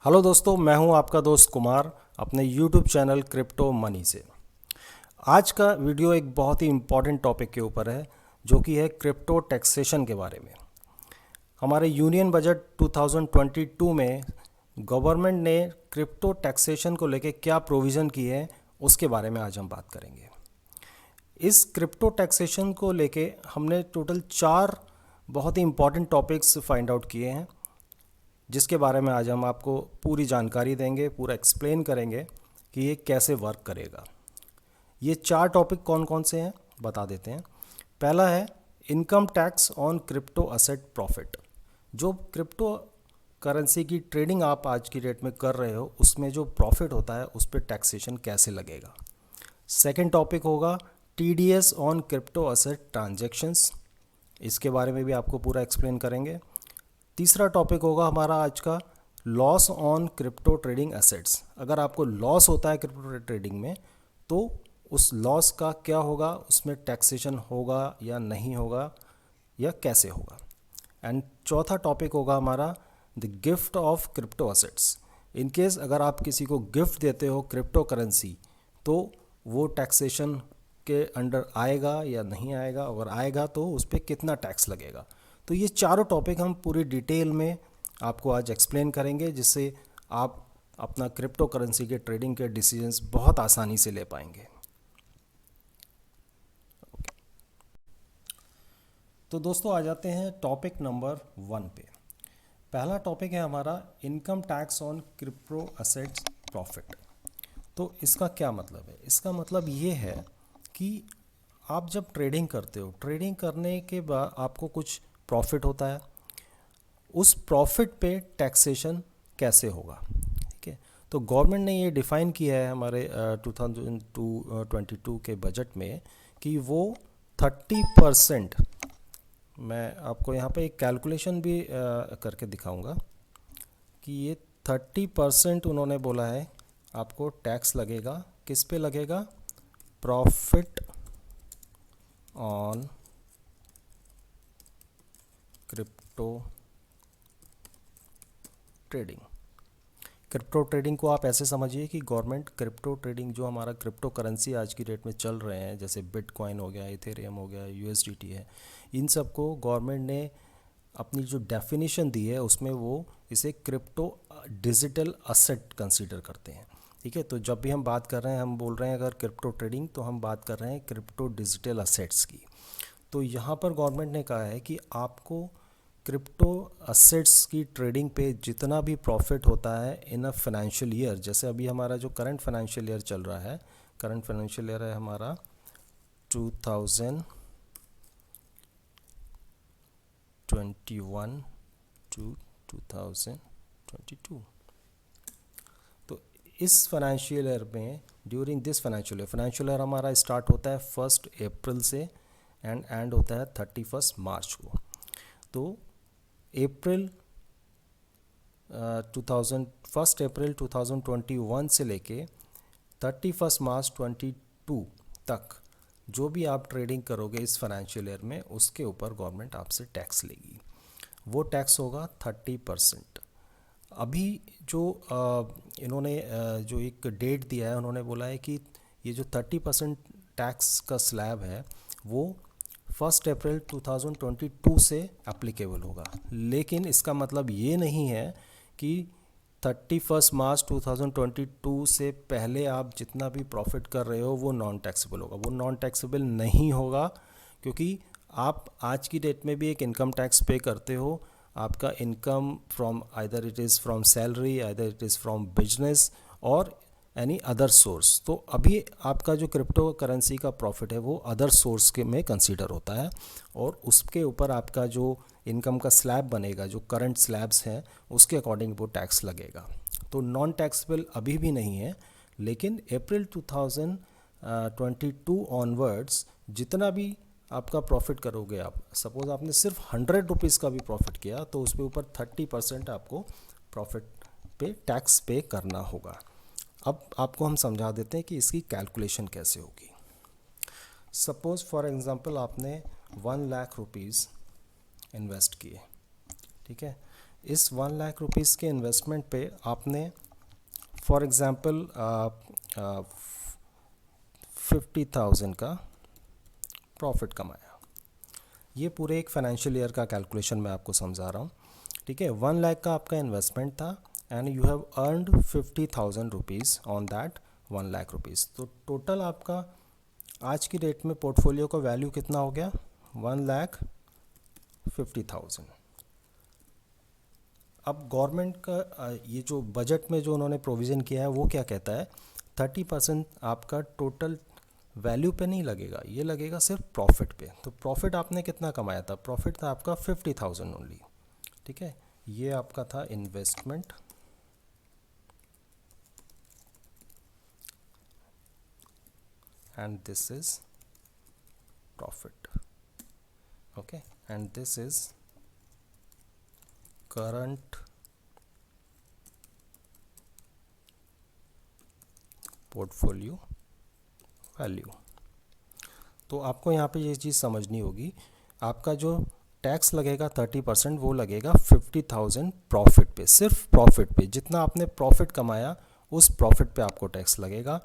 Hello दोस्तों, मैं हूं आपका दोस्त कुमार अपने यूट्यूब चैनल क्रिप्टो मनी से। आज का वीडियो एक बहुत ही इम्पॉर्टेंट टॉपिक के ऊपर है, जो कि है क्रिप्टो टैक्सेशन के बारे में। हमारे यूनियन बजट 2022 में गवर्नमेंट ने क्रिप्टो टैक्सेशन को लेके क्या प्रोविज़न की है, उसके बारे में आज हम बात करेंगे। इस क्रिप्टो टैक्सेशन को लेके हमने टोटल 4 बहुत ही इम्पॉर्टेंट टॉपिक्स फाइंड आउट किए हैं, जिसके बारे में आज हम आपको पूरी जानकारी देंगे, पूरा एक्सप्लेन करेंगे कि ये कैसे वर्क करेगा। ये 4 टॉपिक कौन कौन से हैं बता देते हैं। पहला है income tax on crypto asset profit. जो क्रिप्टो करेंसी की ट्रेडिंग आप आज की डेट में कर रहे हो, उसमें जो प्रॉफिट होता है उस पर टैक्सेशन कैसे लगेगा। सेकेंड टॉपिक होगा TDS on crypto asset transactions. इसके बारे में भी आपको पूरा एक्सप्लेन करेंगे। तीसरा टॉपिक होगा हमारा आज का loss on crypto trading assets. अगर आपको लॉस होता है क्रिप्टो ट्रेडिंग में, तो उस लॉस का क्या होगा, उसमें टैक्सेशन होगा या नहीं होगा, या कैसे होगा। एंड चौथा टॉपिक होगा हमारा the gift of crypto assets. In case अगर आप किसी को गिफ्ट देते हो क्रिप्टो करेंसी, तो वो टैक्सेशन के अंडर आएगा या नहीं आएगा, अगर आएगा तो उस पर कितना टैक्स लगेगा। तो ये चारों टॉपिक हम पूरी डिटेल में आपको आज एक्सप्लेन करेंगे, जिससे आप अपना क्रिप्टो करेंसी के ट्रेडिंग के डिसीजंस बहुत आसानी से ले पाएंगे। तो दोस्तों, आ जाते हैं टॉपिक नंबर 1 पे। पहला टॉपिक है हमारा income tax on crypto assets profit. तो इसका क्या मतलब है? इसका मतलब ये है कि आप जब ट्रेडिंग करते हो, ट्रेडिंग करने के बाद आपको कुछ प्रॉफिट होता है, उस प्रॉफिट पे टैक्सेशन कैसे होगा। ठीक है, तो गवर्नमेंट ने ये डिफ़ाइन किया है हमारे 2022 के बजट में कि वो 30%, मैं आपको यहाँ पे एक कैलकुलेशन भी करके दिखाऊंगा कि ये 30% उन्होंने बोला है आपको टैक्स लगेगा। किस पे लगेगा? Profit on crypto trading. Crypto trading को आप ऐसे समझिए कि गवर्नमेंट क्रिप्टो ट्रेडिंग, जो हमारा क्रिप्टो करेंसी आज की डेट में चल रहे हैं, जैसे बिटकॉइन हो गया, इथेरियम हो गया, USDT है, इन सब को गवर्नमेंट ने अपनी जो डेफिनेशन दी है उसमें वो इसे क्रिप्टो डिजिटल असेट कंसीडर करते हैं। ठीक है, तो जब भी हम बात कर रहे हैं, हम बोल रहे हैं अगर क्रिप्टो ट्रेडिंग, तो हम बात कर रहे हैं क्रिप्टो डिजिटल असेट्स की। तो यहाँ पर गवर्नमेंट ने कहा है कि आपको क्रिप्टो असेट्स की ट्रेडिंग पे जितना भी प्रॉफिट होता है इन अ फाइनेंशियल ईयर, जैसे अभी हमारा जो करंट फाइनेंशियल ईयर चल रहा है, करंट फाइनेंशियल ईयर है हमारा 2021 टू 2022। तो इस फाइनेंशियल ईयर में, ड्यूरिंग दिस फाइनेंशियल ईयर हमारा स्टार्ट होता है 1 अप्रैल से एंड एंड होता है 31 मार्च को। तो अप्रैल 1 अप्रैल 2021 से लेके 31 मार्च 22 तक जो भी आप ट्रेडिंग करोगे इस फाइनेंशियल ईयर में, उसके ऊपर गवर्नमेंट आपसे टैक्स लेगी। वो टैक्स होगा 30%। अभी जो इन्होंने जो एक डेट दिया है, उन्होंने बोला है कि ये जो 30% टैक्स का स्लैब है वो 1 अप्रैल 2022 से एप्लीकेबल होगा। लेकिन इसका मतलब ये नहीं है कि 31 मार्च 2022 से पहले आप जितना भी प्रॉफिट कर रहे हो वो नॉन टैक्सेबल होगा। वो नॉन टैक्सेबल नहीं होगा, क्योंकि आप आज की डेट में भी एक इनकम टैक्स पे करते हो। आपका income from either it is from salary, either it is from business और एनी अदर सोर्स। तो अभी आपका जो क्रिप्टो करेंसी का प्रॉफिट है वो अदर सोर्स के में कंसीडर होता है, और उसके ऊपर आपका जो इनकम का स्लैब बनेगा, जो करंट स्लैब्स हैं, उसके अकॉर्डिंग वो टैक्स लगेगा। तो नॉन टैक्सेबल अभी भी नहीं है, लेकिन अप्रैल 2022 ऑनवर्ड्स जितना भी आपका प्रॉफिट करोगे, आप सपोज़ आपने सिर्फ 100 रुपीज़ का भी प्रॉफिट किया, तो उस पर ऊपर 30% आपको प्रॉफिट पे टैक्स पे करना होगा। अब आपको हम समझा देते हैं कि इसकी कैलकुलेशन कैसे होगी। सपोज़ फॉर एग्ज़ाम्पल आपने 1 लाख रुपीज़ इन्वेस्ट किए। ठीक है, इस 1,00,000 के इन्वेस्टमेंट पे आपने फॉर एग्ज़ाम्पल 50,000 का प्रॉफिट कमाया। ये पूरे एक फाइनेंशियल ईयर का कैलकुलेशन मैं आपको समझा रहा हूँ, ठीक है। 1,00,000 का आपका इन्वेस्टमेंट था and you have earned 50,000 rupees on that 1,00,000 rupees. तो टोटल आपका आज की डेट में पोर्टफोलियो का वैल्यू कितना हो गया? 1,50,000। अब गवर्नमेंट का ये जो बजट में जो उन्होंने प्रोविज़न किया है वो क्या कहता है, 30% आपका टोटल वैल्यू पे नहीं लगेगा, ये लगेगा सिर्फ प्रॉफिट पे। तो प्रॉफिट आपने कितना कमाया था? प्रॉफिट था आपका 50,000 ओनली, ठीक है। ये आपका था investment and this is profit, okay, and this is current portfolio value. तो आपको यहाँ पे ये चीज़ समझनी होगी, आपका जो टैक्स लगेगा 30% वो लगेगा 50,000 प्रॉफिट पे, सिर्फ प्रॉफिट पे। जितना आपने प्रॉफिट कमाया उस प्रॉफिट पे आपको टैक्स लगेगा।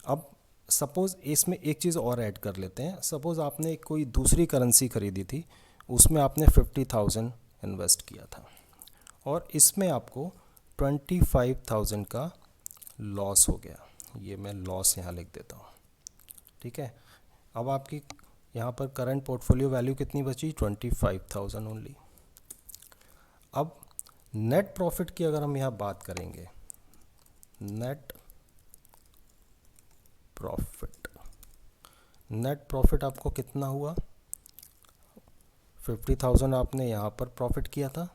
अब सपोज़ इसमें एक चीज़ और ऐड कर लेते हैं, सपोज़ आपने कोई दूसरी करेंसी खरीदी थी, उसमें आपने 50,000 इन्वेस्ट किया था और इसमें आपको 25,000 का लॉस हो गया। ये मैं लॉस यहाँ लिख देता हूँ, ठीक है। अब आपकी यहाँ पर करंट पोर्टफोलियो वैल्यू कितनी बची? 25,000 ओनली। अब नेट प्रॉफिट की अगर हम यहाँ बात करेंगे, नेट प्रॉफिट आपको कितना हुआ? 50,000 आपने यहाँ पर प्रॉफिट किया था।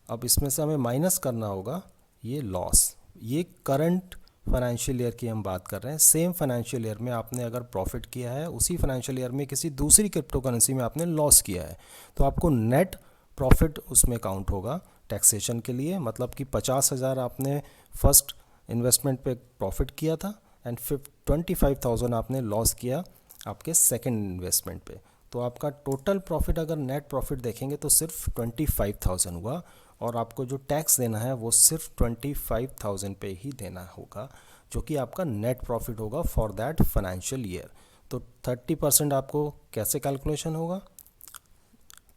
अब इसमें से हमें माइनस करना होगा ये लॉस। ये करंट फाइनेंशियल ईयर की हम बात कर रहे हैं। सेम फाइनेंशियल ईयर में आपने अगर प्रॉफिट किया है, उसी फाइनेंशियल ईयर में किसी दूसरी क्रिप्टो करेंसी में आपने लॉस किया है, तो आपको नेट प्रॉफिट उसमें काउंट होगा टैक्सेशन के लिए। मतलब कि 50,000 आपने फर्स्ट इन्वेस्टमेंट पे प्रॉफिट किया था एंड 25,000 आपने लॉस किया आपके सेकेंड इन्वेस्टमेंट पे। तो आपका टोटल प्रॉफिट अगर नेट प्रॉफिट देखेंगे तो सिर्फ 25,000 हुआ और आपको जो टैक्स देना है वो सिर्फ 25,000 पे ही देना होगा, जो कि आपका नेट प्रॉफिट होगा फॉर दैट फाइनेंशियल ईयर। तो 30% आपको कैसे कैलकुलेशन होगा?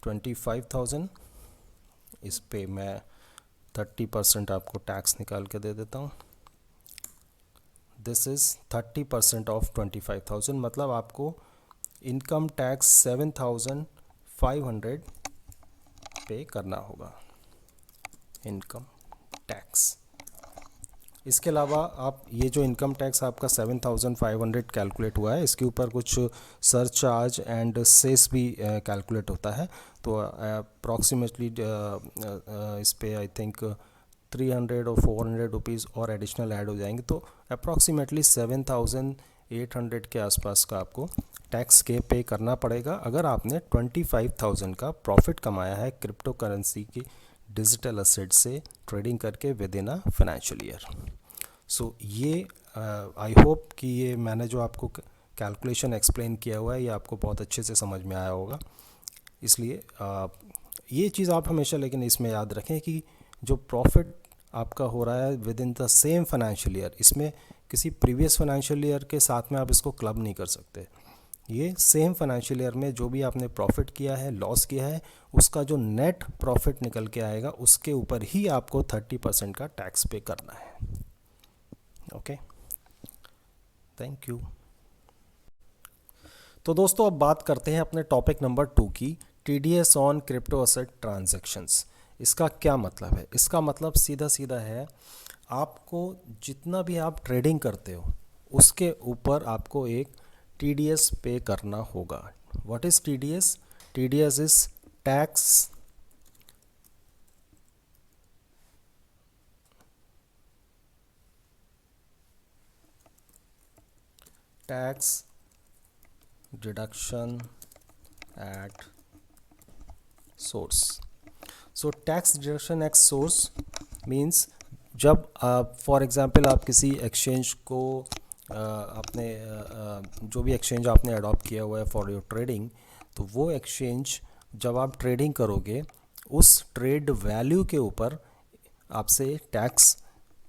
25,000, इस पे मैं 30% आपको टैक्स निकाल के दे देता हूँ। दिस इज़ 30% ऑफ 25,000, मतलब आपको इनकम टैक्स 7,500 पे करना होगा, इनकम टैक्स। इसके अलावा आप ये जो इनकम टैक्स आपका 7,500 कैलकुलेट हुआ है, इसके ऊपर कुछ सरचार्ज एंड सेस भी कैलकुलेट होता है। तो अप्रॉक्सीमेटली इस पे आई थिंक 300 और 400 रुपीज़ और एडिशनल ऐड हो जाएंगे, तो अप्रॉक्सीमेटली 7,800 के आसपास का आपको टैक्स के पे करना पड़ेगा अगर आपने 25,000 का प्रॉफिट कमाया है क्रिप्टो करेंसी की डिजिटल असेट से ट्रेडिंग करके within a financial year. So ये आई होप कि ये मैंने जो आपको कैलकुलेशन एक्सप्लेन किया हुआ है ये आपको बहुत अच्छे से समझ में आया होगा। इसलिए ये चीज़ आप हमेशा लेकिन इसमें याद रखें कि जो प्रॉफिट आपका हो रहा है with in the same financial year, इसमें किसी प्रीवियस फाइनेंशियल ईयर के साथ में आप इसको क्लब नहीं कर सकते। ये सेम फाइनेंशियल ईयर में जो भी आपने प्रॉफिट किया है, लॉस किया है, उसका जो नेट प्रॉफिट निकल के आएगा उसके ऊपर ही आपको 30% का टैक्स पे करना है। Okay, thank you. तो दोस्तों अब बात करते हैं अपने टॉपिक नंबर 2 की, TDS on crypto asset transactions. इसका क्या मतलब है? इसका मतलब सीधा सीधा है, आपको जितना भी आप ट्रेडिंग करते हो उसके ऊपर आपको एक TDS पे करना होगा। What is TDS? TDS is tax deduction at source. So tax deduction at source means जब आप फॉर एग्ज़ाम्पल आप किसी एक्सचेंज को आपने जो भी एक्सचेंज आपने अडॉप्ट किया हुआ है फॉर योर ट्रेडिंग, तो वो एक्सचेंज जब आप ट्रेडिंग करोगे उस ट्रेड वैल्यू के ऊपर आपसे टैक्स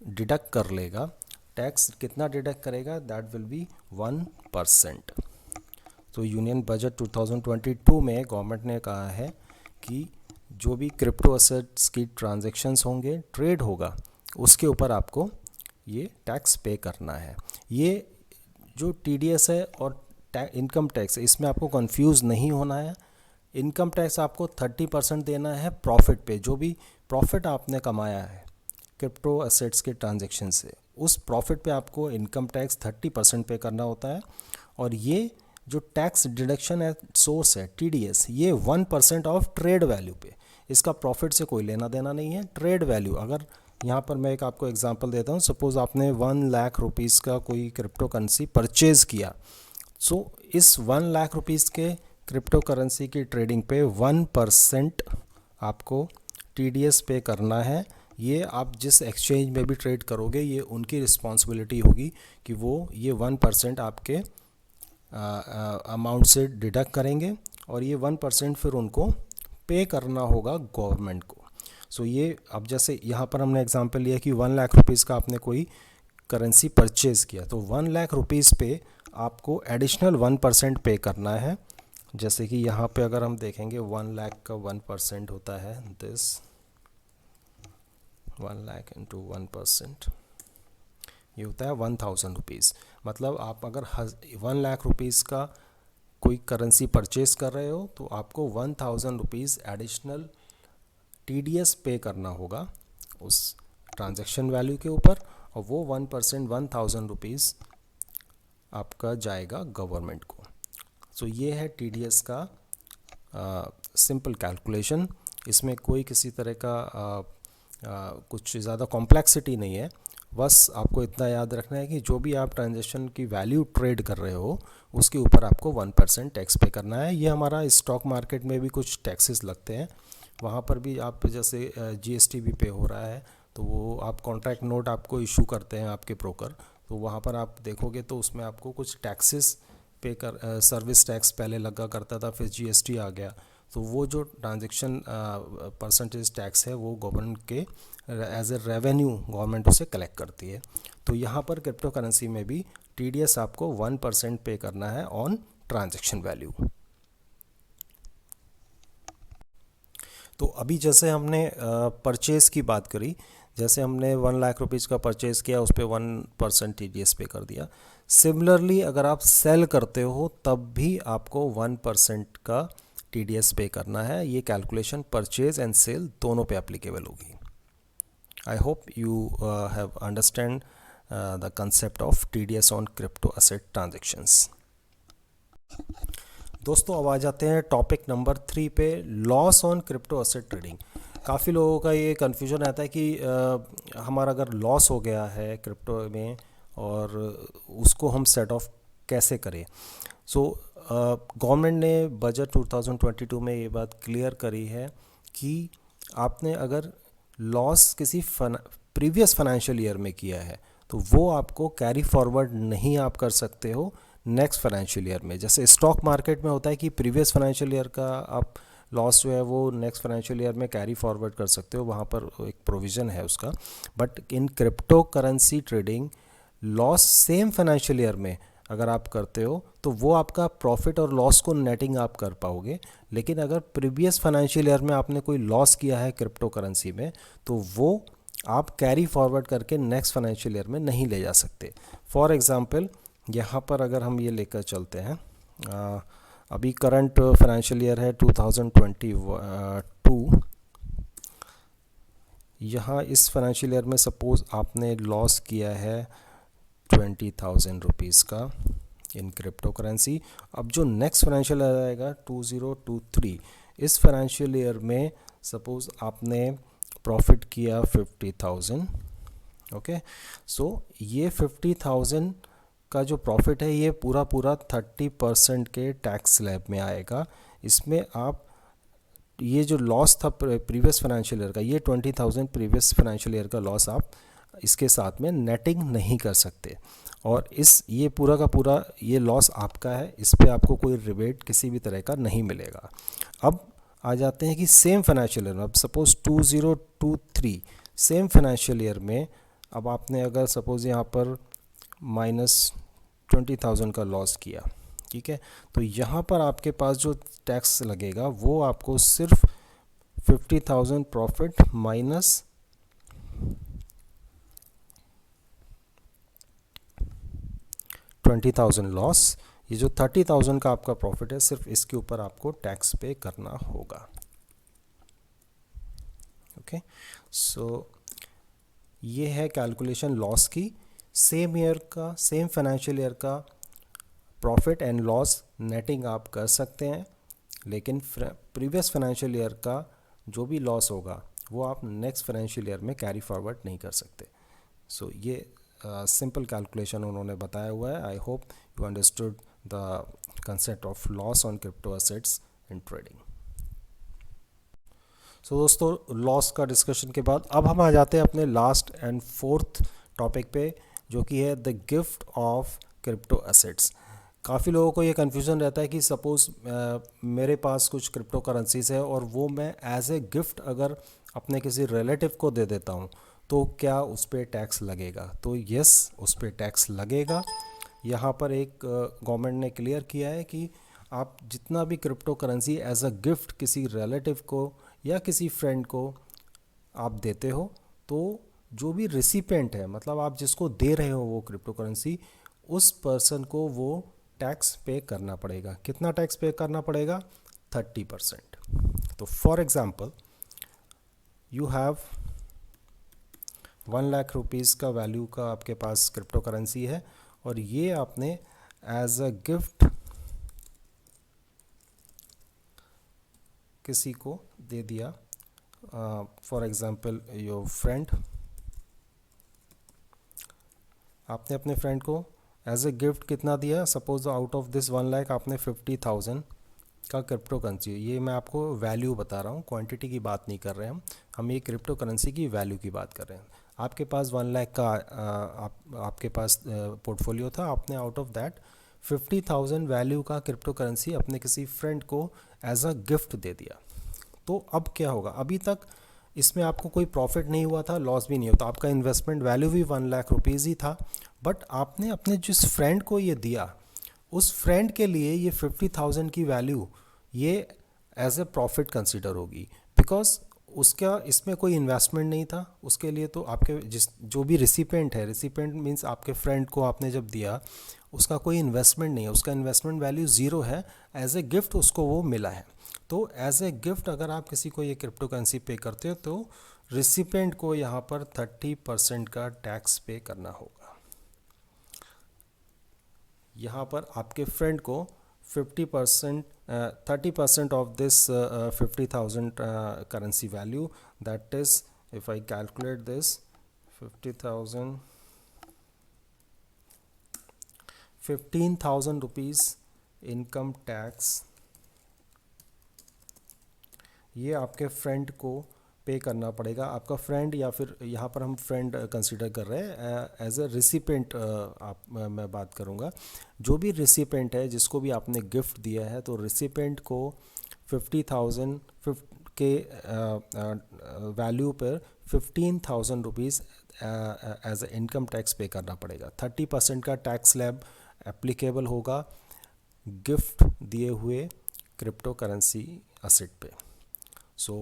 डिडक्ट कर लेगा। टैक्स कितना डिडक्ट करेगा? That will be 1%। तो यूनियन बजट 2022 में गवर्नमेंट ने कहा है कि जो भी क्रिप्टो असेट्स की ट्रांजैक्शंस होंगे, ट्रेड होगा, उसके ऊपर आपको ये टैक्स पे करना है। ये जो टीडीएस है और इनकम टैक्स, इसमें आपको कंफ्यूज नहीं होना है। इनकम टैक्स आपको 30% देना है प्रॉफिट पे। जो भी प्रॉफिट आपने कमाया है क्रिप्टो असेट्स के ट्रांजैक्शन से, उस प्रॉफिट पे आपको इनकम टैक्स 30% पे करना होता है। और ये जो टैक्स डिडक्शन है, सोर्स है टीडीएस, ये 1% ऑफ ट्रेड वैल्यू पे, इसका प्रॉफिट से कोई लेना देना नहीं है। ट्रेड वैल्यू, अगर यहाँ पर मैं एक आपको एग्जांपल देता हूँ, सपोज़ आपने 1 लाख रुपीज़ का कोई क्रिप्टो करेंसी परचेज़ किया, सो इस 1 लाख रुपीज़ के क्रिप्टो करेंसी की ट्रेडिंग पे 1% आपको टीडीएस पे करना है। ये आप जिस एक्सचेंज में भी ट्रेड करोगे, ये उनकी रिस्पॉन्सिबिलिटी होगी कि वो ये 1% आपके अमाउंट से डिडक्ट करेंगे और ये 1% फिर उनको पे करना होगा गवर्नमेंट को। सो ये अब जैसे यहाँ पर हमने एग्जांपल लिया कि 1 लाख रुपीज़ का आपने कोई करेंसी परचेज़ किया, तो 1 लाख रुपीज़ पे आपको एडिशनल 1% पे करना है। जैसे कि यहाँ पे अगर हम देखेंगे 1 लाख का 1% होता है दिस 1 लाख इंटू 1%, ये होता है 1000 रुपीज़। मतलब आप अगर 1 लाख रुपीज़ का कोई करेंसी परचेज़ कर रहे हो तो आपको 1000 रुपीज़ एडिशनल टीडीएस पे करना होगा उस ट्रांजैक्शन वैल्यू के ऊपर, और वो 1% 1000 रुपीज़ आपका जाएगा गवर्नमेंट को। सो ये है टीडीएस का सिंपल कैलकुलेशन। इसमें कोई किसी तरह का कुछ ज़्यादा कॉम्प्लेक्सिटी नहीं है। बस आपको इतना याद रखना है कि जो भी आप ट्रांजैक्शन की वैल्यू ट्रेड कर रहे हो उसके ऊपर आपको 1% टैक्स पे करना है। ये हमारा स्टॉक मार्केट में भी कुछ टैक्सेस लगते हैं, वहाँ पर भी आप जैसे जीएसटी भी पे हो रहा है, तो वो आप कॉन्ट्रैक्ट नोट आपको इशू करते हैं आपके ब्रोकर, तो वहाँ पर आप देखोगे तो उसमें आपको कुछ टैक्सेस पे कर, सर्विस टैक्स पहले लगा करता था, फिर जीएसटी आ गया, तो वो जो ट्रांजैक्शन परसेंटेज टैक्स है वो गवर्नमेंट के एज ए रेवेन्यू गवर्नमेंट उसे कलेक्ट करती है। तो यहाँ पर क्रिप्टो करेंसी में भी टीडीएस आपको 1% पे करना है ऑन ट्रांजैक्शन वैल्यू। तो अभी जैसे हमने परचेज़ की बात करी, जैसे हमने 1 लाख रुपीज़ का परचेज़ किया, उस पर 1% टीडीएस पे कर दिया। सिमिलरली अगर आप सेल करते हो तब भी आपको 1% का टीडीएस पे करना है। ये कैलकुलेशन परचेज एंड सेल दोनों पे एप्लीकेबल होगी। आई hope you have understand the concept of TDS on crypto asset transactions. दोस्तों अब आ जाते हैं टॉपिक नंबर 3 पे, loss on crypto asset trading. काफ़ी लोगों का ये कन्फ्यूजन रहता है कि हमारा अगर लॉस हो गया है क्रिप्टो में और उसको हम सेट ऑफ कैसे करें। सो गवर्नमेंट ने बजट 2022 में ये बात क्लियर करी है कि आपने अगर लॉस किसी प्रीवियस फाइनेंशियल ईयर में किया है तो वो आपको कैरी फॉरवर्ड नहीं आप कर सकते हो नेक्स्ट फाइनेंशियल ईयर में। जैसे स्टॉक मार्केट में होता है कि प्रीवियस फाइनेंशियल ईयर का आप लॉस जो है वो नेक्स्ट फाइनेंशियल ईयर में कैरी फॉरवर्ड कर सकते हो, वहाँ पर एक प्रोविज़न है उसका। But in crypto currency trading loss same financial year में अगर आप करते हो तो वो आपका प्रॉफिट और लॉस को नेटिंग आप कर पाओगे, लेकिन अगर प्रीवियस फाइनेंशियल ईयर में आपने कोई लॉस किया है क्रिप्टो करेंसी में तो वो आप कैरी फॉरवर्ड करके नेक्स्ट फाइनेंशियल ईयर में नहीं ले जा सकते। फॉर एग्ज़ाम्पल यहाँ पर अगर हम ये लेकर चलते हैं, अभी करंट फाइनेंशियल ईयर है 2022, यहाँ इस फाइनेंशियल ईयर में सपोज़ आपने लॉस किया है 20,000 रुपीज़ का इन क्रिप्टो करेंसी। अब जो नेक्स्ट फाइनेंशियल ईयर आएगा 2023, इस फाइनेंशियल ईयर में सपोज़ आपने प्रॉफिट किया 50,000। ओके, सो ये 50,000 का जो प्रॉफिट है ये पूरा 30% के टैक्स स्लैब में आएगा। इसमें आप ये जो लॉस था प्रीवियस फाइनेंशियल ईयर का, ये 20,000 प्रीवियस फाइनेंशियल ईयर का लॉस आप इसके साथ में नेटिंग नहीं कर सकते, और ये पूरा का पूरा ये लॉस आपका है, इस पे आपको कोई रिबेट किसी भी तरह का नहीं मिलेगा। अब आ जाते हैं कि सेम फाइनेंशियल ईयर में, अब सपोज 2023 सेम फाइनेंशियल ईयर में, अब आपने अगर सपोज यहाँ पर -20,000 का लॉस किया, ठीक है, तो यहाँ पर आपके पास जो टैक्स लगेगा वो आपको सिर्फ 50,000 प्रॉफिट माइनस 20,000 लॉस, ये जो 30,000 का आपका प्रॉफिट है सिर्फ इसके ऊपर आपको टैक्स पे करना होगा। ओके, सो ये है कैलकुलेशन लॉस की। सेम ईयर का, सेम फाइनेंशियल ईयर का प्रॉफिट एंड लॉस नेटिंग आप कर सकते हैं, लेकिन प्रीवियस फाइनेंशियल ईयर का जो भी लॉस होगा वो आप नेक्स्ट फाइनेंशियल ईयर में कैरी फॉरवर्ड नहीं कर सकते। सो ये सिंपल कैलकुलेशन उन्होंने बताया हुआ है। I hope you understood the concept of loss on crypto assets in trading. So दोस्तों, लॉस का डिस्कशन के बाद अब हम आ जाते हैं अपने लास्ट एंड फोर्थ टॉपिक पे, जो कि है the gift of crypto assets. काफ़ी लोगों को ये कन्फ्यूज़न रहता है कि सपोज़ मेरे पास कुछ क्रिप्टो करेंसीज है और वो मैं एज ए गिफ्ट अगर अपने किसी रिलेटिव को दे देता हूँ तो क्या उस पर टैक्स लगेगा? तो यस, उस पर टैक्स लगेगा। यहाँ पर एक गवर्नमेंट ने क्लियर किया है कि आप जितना भी crypto currency as a gift किसी रिलेटिव को या किसी फ्रेंड को आप देते हो, तो जो भी रिसिपेंट है, मतलब आप जिसको दे रहे हो वो क्रिप्टो करेंसी, उस पर्सन को वो टैक्स पे करना पड़ेगा। कितना टैक्स पे करना पड़ेगा? 30%। तो for example you have 1 lakh rupees का वैल्यू का आपके पास क्रिप्टो करेंसी है और ये आपने एज अ गिफ्ट किसी को दे दिया, फॉर एग्जांपल योर फ्रेंड। आपने अपने फ्रेंड को एज ए गिफ्ट कितना दिया? Suppose out of this 1 lakh आपने 50,000 का क्रिप्टो करेंसी, ये मैं आपको वैल्यू बता रहा हूँ, क्वांटिटी की बात नहीं कर रहे हैं हम ये क्रिप्टो करेंसी की वैल्यू की बात कर रहे हैं। आपके पास 1 लाख का आपके पास पोर्टफोलियो था, आपने आउट ऑफ दैट 50,000 वैल्यू का क्रिप्टो करेंसी अपने किसी फ्रेंड को एज अ गिफ्ट दे दिया। तो अब क्या होगा? अभी तक इसमें आपको कोई प्रॉफिट नहीं हुआ था, लॉस भी नहीं होता, आपका इन्वेस्टमेंट वैल्यू भी 1 लाख रुपीज़ ही था, बट आपने अपने जिस फ्रेंड को ये दिया, उस फ्रेंड के लिए ये 50,000 की वैल्यू ये एज ए प्रॉफिट कंसिडर होगी, बिकॉज उसका इसमें कोई इन्वेस्टमेंट नहीं था उसके लिए। तो आपके जिस जो भी रिसिपेंट है, रिसिपेंट मीन्स आपके फ्रेंड को आपने जब दिया उसका कोई इन्वेस्टमेंट नहीं है, उसका इन्वेस्टमेंट वैल्यू ज़ीरो है, एज ए गिफ्ट उसको वो मिला है। तो एज ए गिफ्ट अगर आप किसी को ये क्रिप्टो करेंसी पे करते हो तो रिसिपेंट को यहाँ पर 30% का टैक्स पे करना होगा। यहाँ पर आपके फ्रेंड को 50% 30% of this 50,000 currency value, that is if I calculate this 50,000 15,000 rupees income tax ये आपके फ्रेंड को पे करना पड़ेगा। आपका फ्रेंड, या फिर यहाँ पर हम फ्रेंड कंसीडर कर रहे हैं, एज अ रिसिपेंट मैं बात करूँगा। जो भी रिसिपेंट है जिसको भी आपने गिफ्ट दिया है, तो रिसिपेंट को 50,000 के वैल्यू पर 15,000 rupees as a income tax पे करना पड़ेगा। 30% का टैक्स स्लैब एप्लीकेबल होगा गिफ्ट दिए हुए क्रिप्टो करेंसी एसेट पे। सो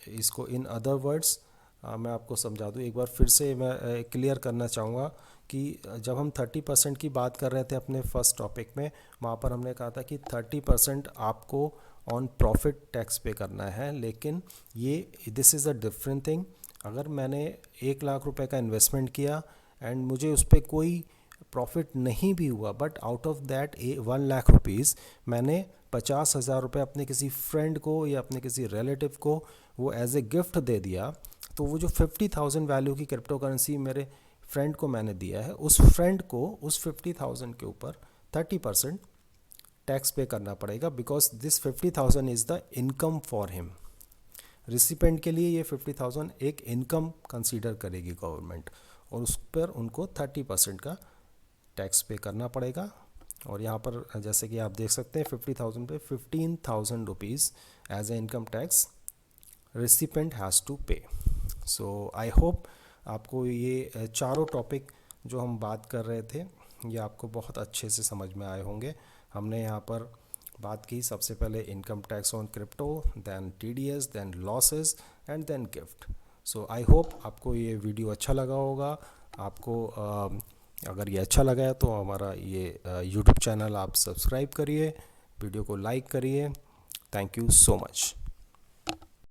इसको इन अदर वर्ड्स मैं आपको समझा दूँ एक बार फिर से, मैं क्लियर करना चाहूँगा कि जब हम 30% की बात कर रहे थे अपने फर्स्ट टॉपिक में, वहाँ पर हमने कहा था कि 30% आपको ऑन प्रॉफिट टैक्स पे करना है, लेकिन ये this is a different thing. अगर मैंने 1 लाख रुपए का इन्वेस्टमेंट किया एंड मुझे उस पर कोई प्रॉफिट नहीं भी हुआ, but out of that 1 lakh rupees मैंने 50,000 रुपये अपने किसी फ्रेंड को या अपने किसी रिलेटिव को वो एज ए गिफ्ट दे दिया, तो वो जो 50,000 वैल्यू की क्रिप्टो करेंसी मेरे फ्रेंड को मैंने दिया है, उस फ्रेंड को उस 50,000 के ऊपर 30% टैक्स पे करना पड़ेगा, because this 50,000 is the income for him. Recipient के लिए ये 50,000 एक इनकम कंसीडर करेगी गवर्नमेंट, और उस पर उनको 30% का टैक्स पे करना पड़ेगा। और यहाँ पर जैसे कि आप देख सकते हैं 50,000 पे 15,000 rupees as a income tax recipient has to pay. So I hope आपको ये चारों टॉपिक जो हम बात कर रहे थे ये आपको बहुत अच्छे से समझ में आए होंगे। हमने यहाँ पर बात की सबसे पहले income tax on crypto, then TDS, then losses and then gift. So I hope आपको ये वीडियो अच्छा लगा होगा। आपको अगर ये अच्छा लगा है तो हमारा ये यूट्यूब चैनल आप सब्सक्राइब करिए, वीडियो को लाइक करिए। Thank you so much.